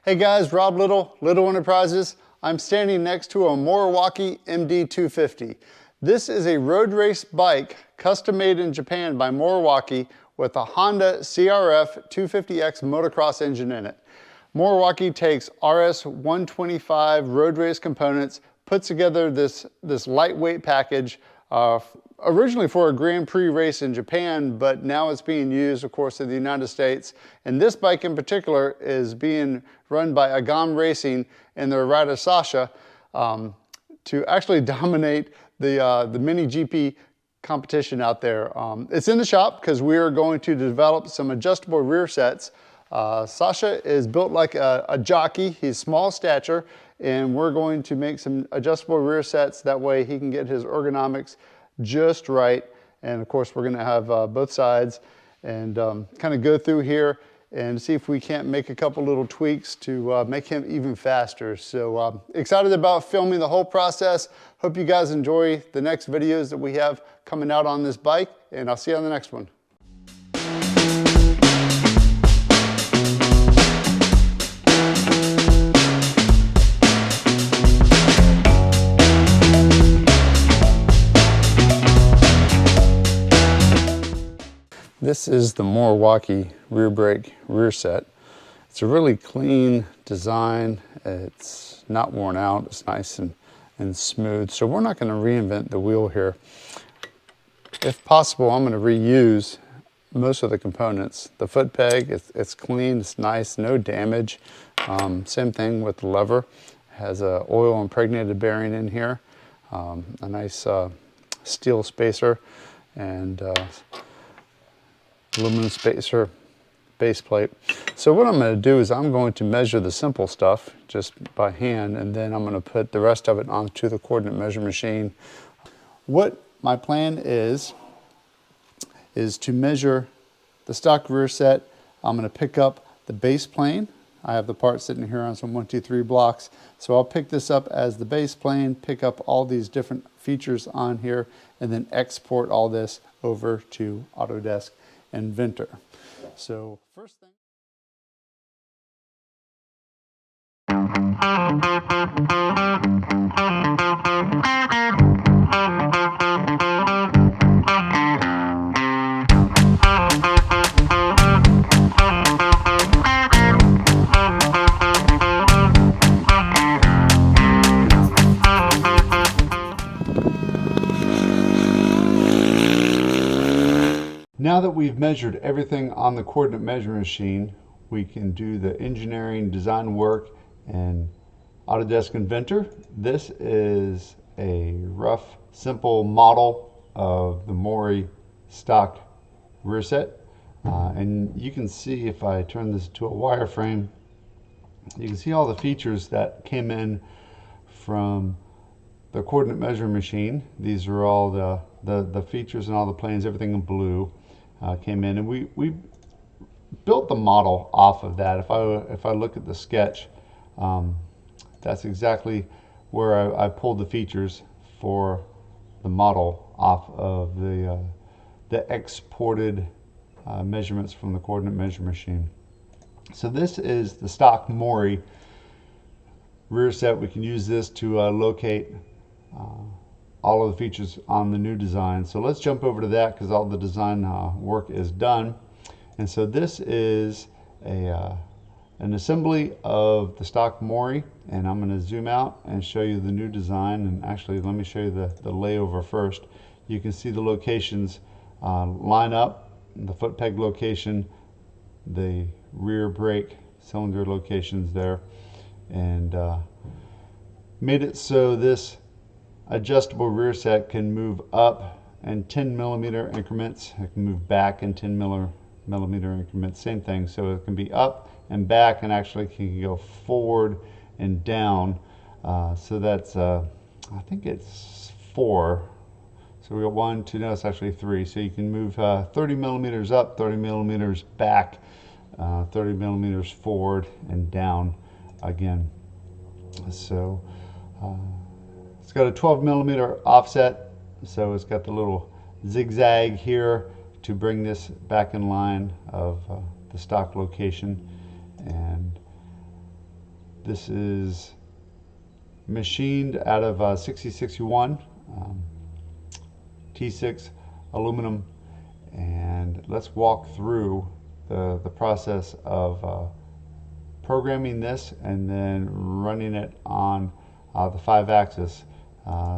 Hey guys, Rob Little, Little Enterprises. I'm standing next to a Moriwaki MD250. This is a road race bike custom made in Japan by Moriwaki with a Honda CRF 250X motocross engine in it. Moriwaki takes RS 125 road race components, puts together this lightweight package originally for a Grand Prix race in Japan, but now it's being used, of course, in the United States. And this bike in particular is being run by Agam Racing and their rider Sasha to actually dominate the mini GP competition out there. It's in the shop because we are going to develop some adjustable rear sets. Sasha is built like a jockey. He's small stature, and we're going to make some adjustable rear sets. That way he can get his ergonomics just right. And of course, we're going to have both sides and kind of go through here and see if we can't make a couple little tweaks to make him even faster. So excited about filming the whole process. Hope you guys enjoy the next videos that we have coming out on this bike, and I'll see you on the next one. This is the Moriwaki rear brake rear set. It's a really clean design. It's not worn out. It's nice and smooth. So we're not going to reinvent the wheel here. If possible, I'm going to reuse most of the components. The foot peg, it's clean, it's nice, no damage. Same thing with the lever. It has a oil impregnated bearing in here. A nice steel spacer and aluminum spacer base plate. So what I'm going to do is I'm going to measure the simple stuff just by hand, and then I'm going to put the rest of it onto the coordinate measure machine. What my plan is to measure the stock rear set. I'm going to pick up the base plane. I have the part sitting here on some 1, 2, 3 blocks. So I'll pick this up as the base plane, pick up all these different features on here, and then export all this over to Autodesk Inventor. So first thing. Now that we've measured everything on the coordinate measuring machine, we can do the engineering design work in Autodesk Inventor. This is a rough, simple model of the Mori stock rear set. And you can see, if I turn this to a wireframe, you can see all the features that came in from the coordinate measuring machine. These are all the features and all the planes, everything in blue. Came in, and we built the model off of that. If I look at the sketch, that's exactly where I pulled the features for the model off of the exported measurements from the coordinate measure machine. So this is the stock Mori rear set. We can use this to locate all of the features on the new design. So let's jump over to that because all the design work is done. And so this is an assembly of the stock Mori, and I'm going to zoom out and show you the new design. And actually, let me show you the layover first. You can see the locations line up, the foot peg location, the rear brake cylinder locations there, and made it so this adjustable rear set can move up in 10mm increments. It can move back in 10mm increments. Same thing. So it can be up and back, and actually can go forward and down. So that's I think it's 4. So we got 1, 2. No, it's actually 3. So you can move 30mm up, 30mm back, 30mm forward and down again. So it's got a 12mm offset, so it's got the little zigzag here to bring this back in line of the stock location. And This is machined out of 6061 T6 aluminum, and let's walk through the process of programming this and then running it on the 5-axis.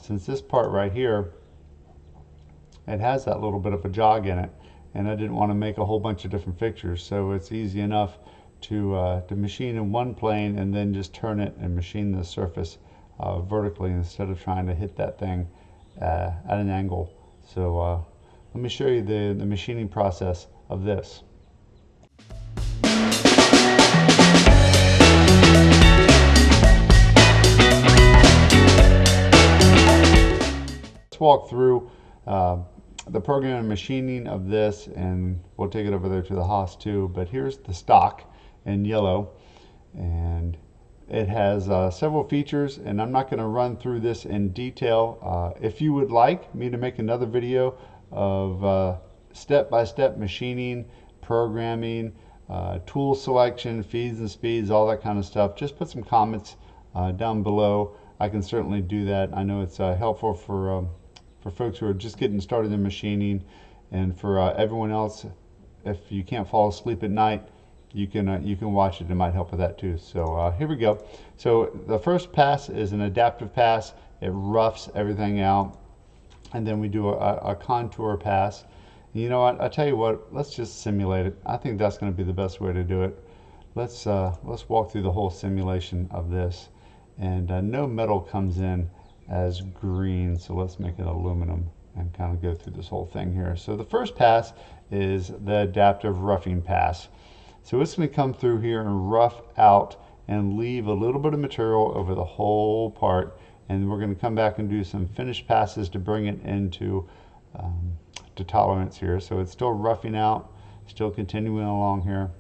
Since this part right here, it has that little bit of a jog in it, and I didn't want to make a whole bunch of different fixtures, so it's easy enough to machine in one plane and then just turn it and machine the surface vertically instead of trying to hit that thing at an angle. So let me show you the machining process of this. Let's walk through the program and machining of this, and we'll take it over there to the Haas too. But here's the stock in yellow, and it has several features, and I'm not going to run through this in detail. If you would like me to make another video of step-by-step machining, programming, tool selection, feeds and speeds, all that kind of stuff, just put some comments down below. I can certainly do that. I know it's helpful for folks who are just getting started in machining, and for everyone else, if you can't fall asleep at night, you can watch it. It might help with that too. So here we go. So the first pass is an adaptive pass. It roughs everything out, and then we do a contour pass. You know what? I tell you what. Let's just simulate it. I think that's going to be the best way to do it. Let's walk through the whole simulation of this, and no metal comes in as green, so let's make it aluminum and kind of go through this whole thing here. So the first pass is the adaptive roughing pass. So it's going to come through here and rough out and leave a little bit of material over the whole part, and we're going to come back and do some finished passes to bring it into to tolerance here. So it's still roughing out, still continuing along here,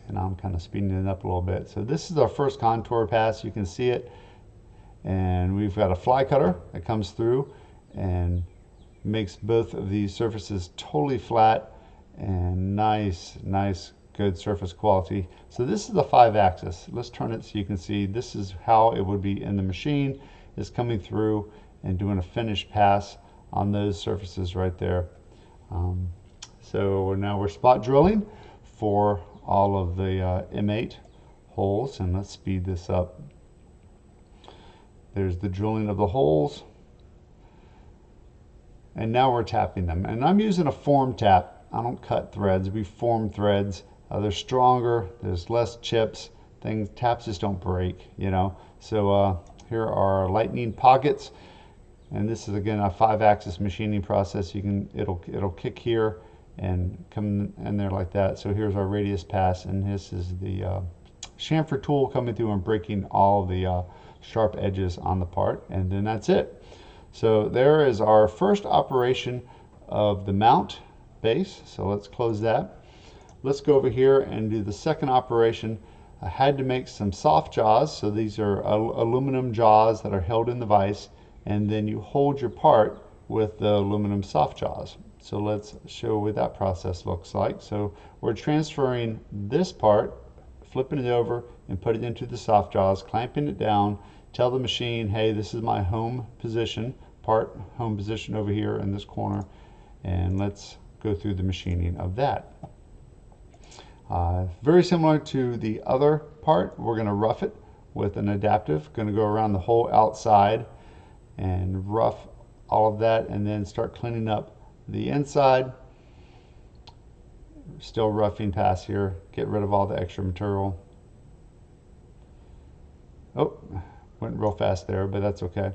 and I'm kind of speeding it up a little bit. So this is our first contour pass. You can see it, and we've got a fly cutter that comes through and makes both of these surfaces totally flat and nice good surface quality. So this is the 5-axis. Let's turn it so you can see this is how it would be in the machine. It's coming through and doing a finished pass on those surfaces right there. So now we're spot drilling for all of the M8 holes, and let's speed this up. There's the drilling of the holes, and now we're tapping them, and I'm using a form tap. I don't cut threads, we form threads. They're stronger, there's less chips, taps just don't break, you know. So here are our lightning pockets, and this is again a 5-axis machining process. It'll kick here and come in there like that. So here's our radius pass, and this is the chamfer tool coming through and breaking all the sharp edges on the part, and then that's it. So there is our first operation of the mount base. So let's close that. Let's go over here and do the second operation. I had to make some soft jaws, so these are aluminum jaws that are held in the vise, and then you hold your part with the aluminum soft jaws. So let's show what that process looks like. So we're transferring this part, flipping it over and put it into the soft jaws, clamping it down, tell the machine, hey, this is my home position, home position over here in this corner, and let's go through the machining of that. Very similar to the other part, we're going to rough it with an adaptive. Going to go around the whole outside and rough all of that, and then start cleaning up the inside. Still roughing pass here, get rid of all the extra material. Oh, went real fast there, but that's okay.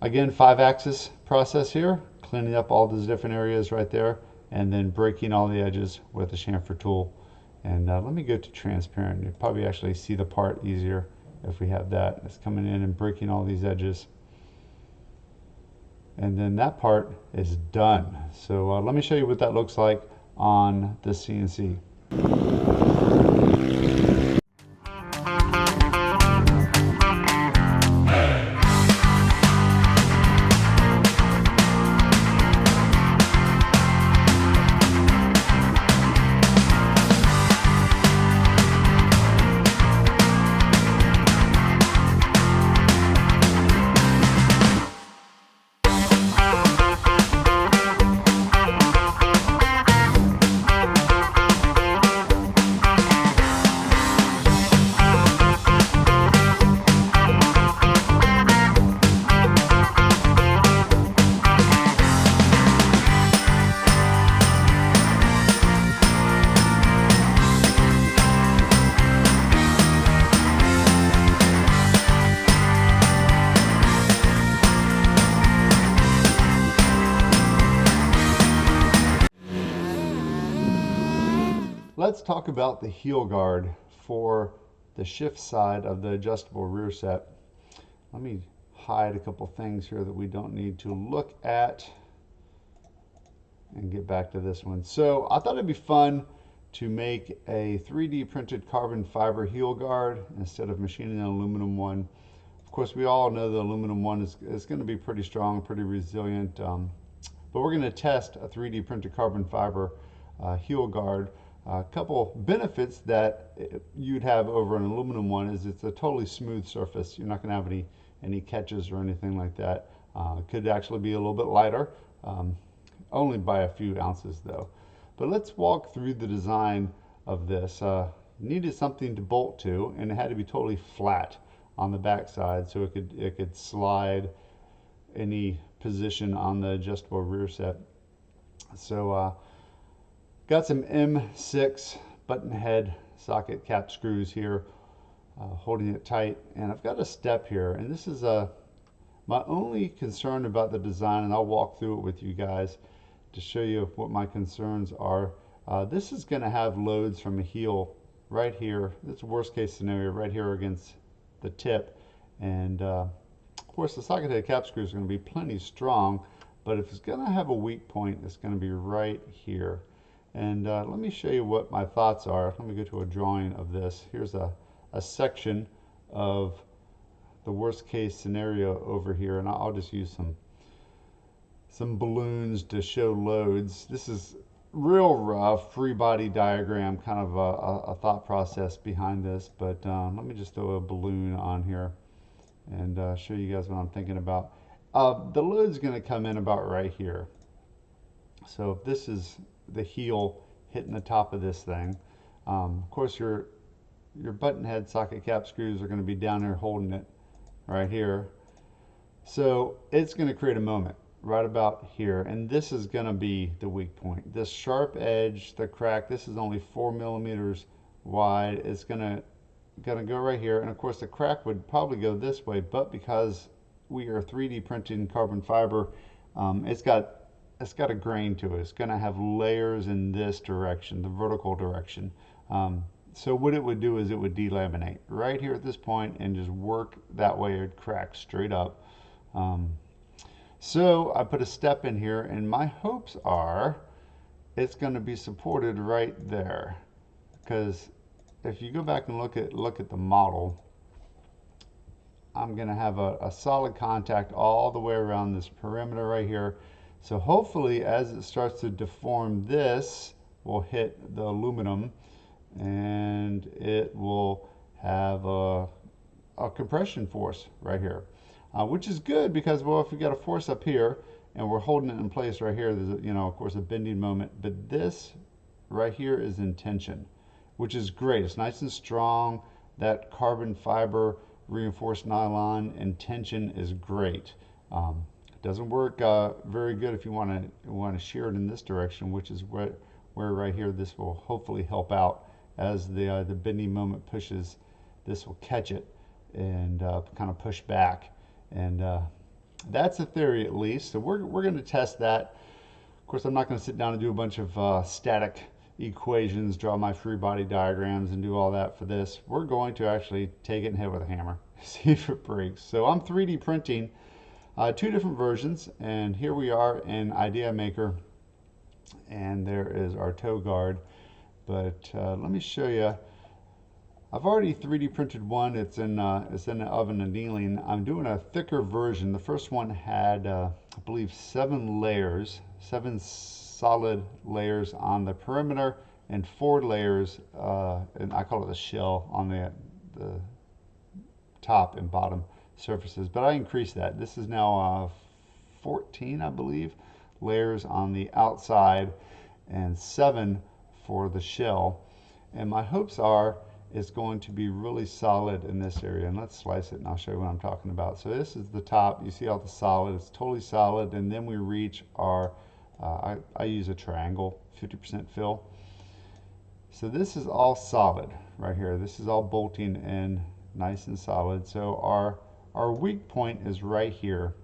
Again, 5-axis process here, cleaning up all those different areas right there, and then breaking all the edges with the chamfer tool. And let me go to transparent. You'll probably actually see the part easier if we have that. It's coming in and breaking all these edges. And then that part is done. So let me show you what that looks like on the CNC. let's talk about the heel guard for the shift side of the adjustable rear set. Let me hide a couple things here that we don't need to look at and get back to this one. So I thought it'd be fun to make a 3D printed carbon fiber heel guard instead of machining an aluminum one. Of course, we all know the aluminum one is going to be pretty strong, pretty resilient, but we're going to test a 3D printed carbon fiber heel guard. A couple benefits that you'd have over an aluminum one is it's a totally smooth surface. You're not going to have any catches or anything like that. It could actually be a little bit lighter, only by a few ounces though. But let's walk through the design of this. Needed something to bolt to, and it had to be totally flat on the back side so it could slide any position on the adjustable rear set. So got some M6 button head socket cap screws here, holding it tight, and I've got a step here, and this is my only concern about the design, and I'll walk through it with you guys to show you what my concerns are. This is going to have loads from a heel right here. It's a worst case scenario right here against the tip, and of course the socket head cap screw is going to be plenty strong, but if it's going to have a weak point, it's going to be right here. And let me show you what my thoughts are. Let me go to a drawing of this. Here's a section of the worst case scenario over here, and I'll just use some balloons to show loads. This is real rough, free body diagram, kind of a thought process behind this, but let me just throw a balloon on here and show you guys what I'm thinking about. The load's going to come in about right here. So if this is the heel hitting the top of this thing, of course your button head socket cap screws are going to be down there holding it right here. So it's going to create a moment right about here, and this is going to be the weak point. This sharp edge, the crack, this is only 4 millimeters wide. It's going to go right here, and of course the crack would probably go this way, but because we are 3D printing carbon fiber, it's got a grain to it. It's going to have layers in this direction, the vertical direction. So what it would do is it would delaminate right here at this point and just work that way. It would crack straight up. So I put a step in here, and my hopes are it's going to be supported right there, because if you go back and look at the model, I'm going to have a solid contact all the way around this perimeter right here. So hopefully as it starts to deform, this will hit the aluminum and it will have a compression force right here. Which is good because, well, if we got a force up here and we're holding it in place right here, there's of course a bending moment, but this right here is in tension, which is great. It's nice and strong. That carbon fiber reinforced nylon and tension is great. It doesn't work very good if you want to shear it in this direction, which is where right here this will hopefully help out. As the bending moment pushes, this will catch it and kind of push back. And that's a theory, at least. So we're going to test that. Of course, I'm not going to sit down and do a bunch of static equations, draw my free body diagrams, and do all that for this. We're going to actually take it and hit it with a hammer, see if it breaks. So I'm 3D printing two different versions, and here we are in Idea Maker, and there is our toe guard. But let me show you. I've already 3D printed one. It's in the oven annealing. I'm doing a thicker version. The first one had, I believe, 7 layers, 7 solid layers on the perimeter, and 4 layers, and I call it the shell, on the top and bottom surfaces. But I increased that. This is now 14, I believe, layers on the outside and 7 for the shell. And my hopes are it's going to be really solid in this area. And let's slice it and I'll show you what I'm talking about. So this is the top. You see all the solid. It's totally solid. And then we reach our, I use a triangle, 50% fill. So this is all solid right here. This is all bolting in nice and solid. So our weak point is right here.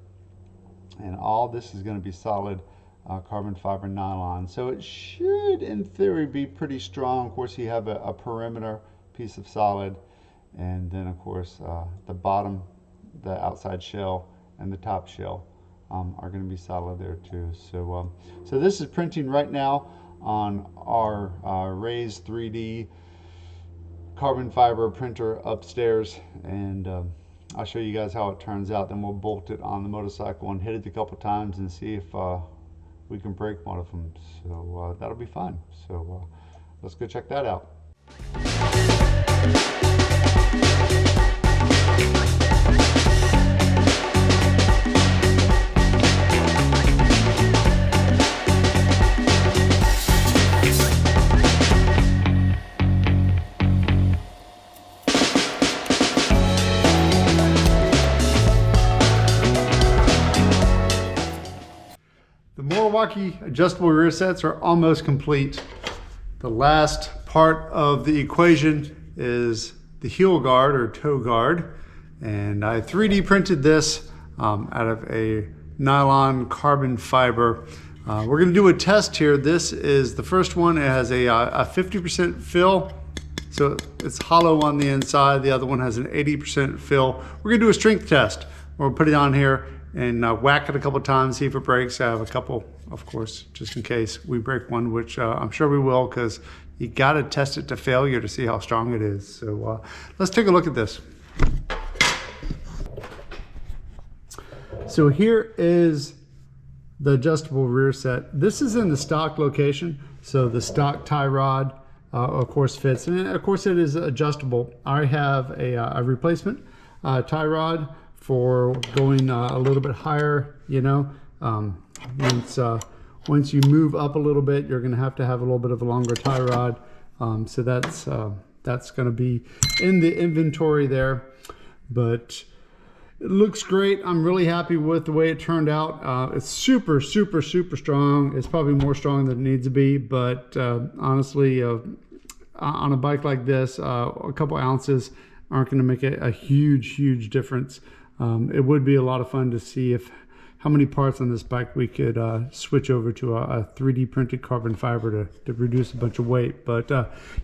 And all this is going to be solid carbon fiber nylon. So it should, in theory, be pretty strong. Of course, you have a perimeter piece of solid, and then of course the bottom, the outside shell, and the top shell are going to be solid there too. So, so this is printing right now on our Raise 3D carbon fiber printer upstairs, and I'll show you guys how it turns out. Then we'll bolt it on the motorcycle and hit it a couple times and see if we can break one of them. So that'll be fun. So let's go check that out. The Moriwaki adjustable rear sets are almost complete. The last part of the equation is the heel guard or toe guard. And I 3D printed this out of a nylon carbon fiber. We're gonna do a test here. This is the first one. It has a 50% fill. So it's hollow on the inside. The other one has an 80% fill. We're gonna do a strength test. We'll put it on here and whack it a couple times, see if it breaks. I have a couple, of course, just in case we break one, which I'm sure we will, because you gotta test it to failure to see how strong it is. So let's take a look at this. So here is the adjustable rear set. This is in the stock location. So the stock tie rod, of course, fits. And of course it is adjustable. I have a replacement tie rod for going a little bit higher, you know. Once you move up a little bit, you're gonna have to have a little bit of a longer tie rod. So that's gonna be in the inventory there. But it looks great. I'm really happy with the way it turned out. It's super, super, super strong. It's probably more strong than it needs to be, but honestly, on a bike like this, a couple ounces aren't gonna make a huge, huge difference. It would be a lot of fun to see how many parts on this bike we could switch over to a 3D printed carbon fiber to reduce a bunch of weight. But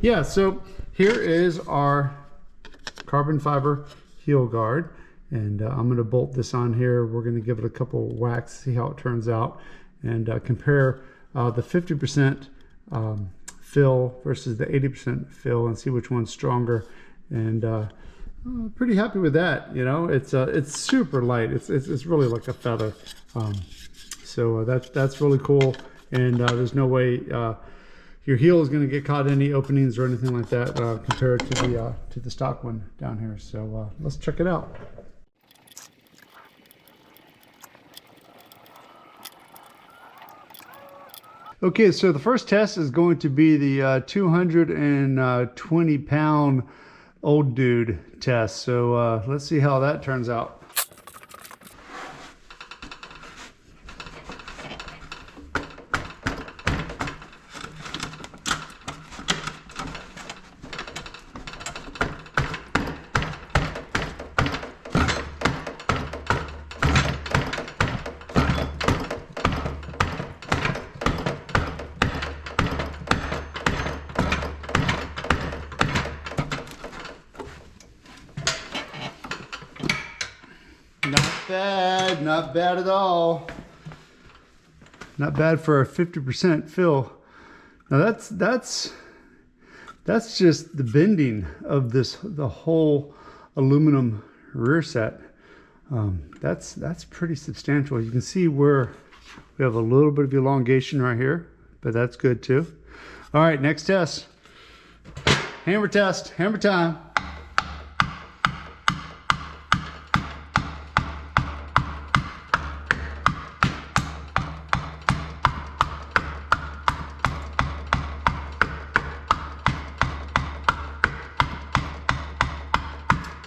yeah, so here is our carbon fiber heel guard, and I'm going to bolt this on here. We're going to give it a couple whacks, see how it turns out, and compare the 50% fill versus the 80% fill and see which one's stronger. And pretty happy with that. You know, it's super light. It's really like a feather. So that's really cool. And there's no way your heel is going to get caught in any openings or anything like that compared to the stock one down here. So let's check it out. Okay, so the first test is going to be the 220 pound old dude test. So let's see how that turns out. Not bad at all. Not bad for a 50% fill. Now that's just the bending of the whole aluminum rear set. That's pretty substantial. You can see where we have a little bit of elongation right here, but that's good too. All right, next test. Hammer test, hammer time.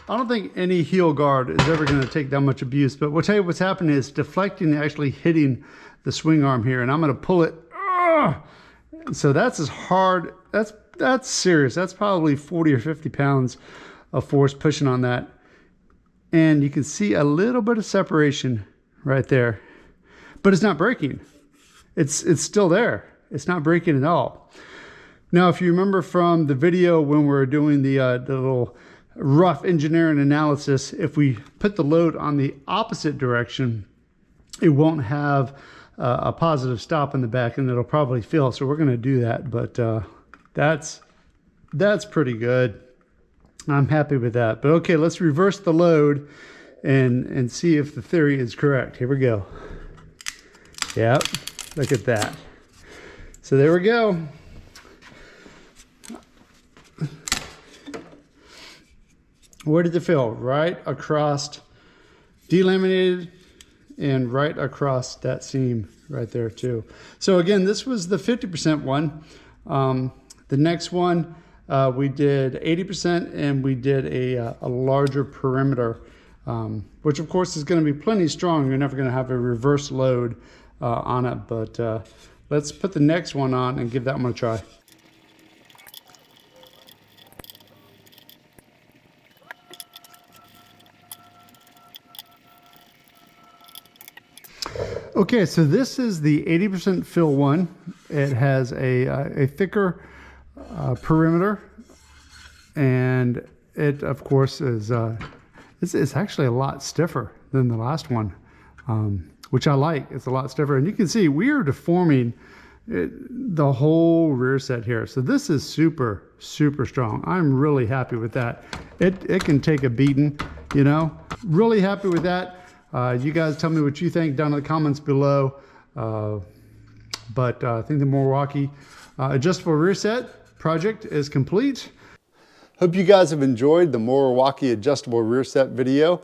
I don't think any heel guard is ever going to take that much abuse, but we'll tell you what's happening is deflecting, actually hitting the swing arm here, and I'm going to pull it. So that's as hard, that's serious. That's probably 40 or 50 pounds of force pushing on that. And you can see a little bit of separation right there, but it's not breaking. it's still there. It's not breaking at all. Now, if you remember from the video when we were doing the little rough engineering analysis, if we put the load on the opposite direction, it won't have a positive stop in the back, and it'll probably fail. So we're going to do that, but that's pretty good. I'm happy with that. But okay, let's reverse the load and see if the theory is correct. Here we go. Yep, look at that. So there we go. Where did it fail? Right across, delaminated, and right across that seam right there too. So again, this was the 50% one. The next one, we did 80%, and we did a larger perimeter, which of course is going to be plenty strong. You're never going to have a reverse load on it, but let's put the next one on and give that one a try. Okay, so this is the 80% fill one. It has a thicker perimeter, and it of course is it's actually a lot stiffer than the last one, which I like. It's a lot stiffer, and you can see we are deforming the whole rear set here. So this is super strong. I'm really happy with that. It can take a beating, you know. Really happy with that. You guys tell me what you think down in the comments below. But I think the Moriwaki adjustable rear set project is complete. Hope you guys have enjoyed the Moriwaki adjustable rear set video.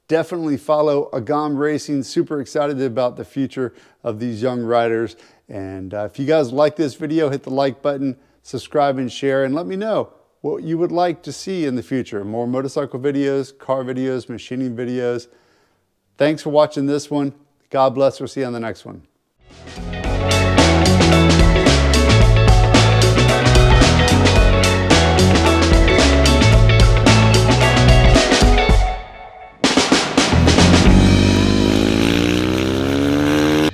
Definitely follow Agam Racing. Super excited about the future of these young riders. And if you guys like this video, hit the like button, subscribe and share, and let me know what you would like to see in the future. More motorcycle videos, car videos, machining videos. Thanks for watching this one. God bless. We'll see you on the next one.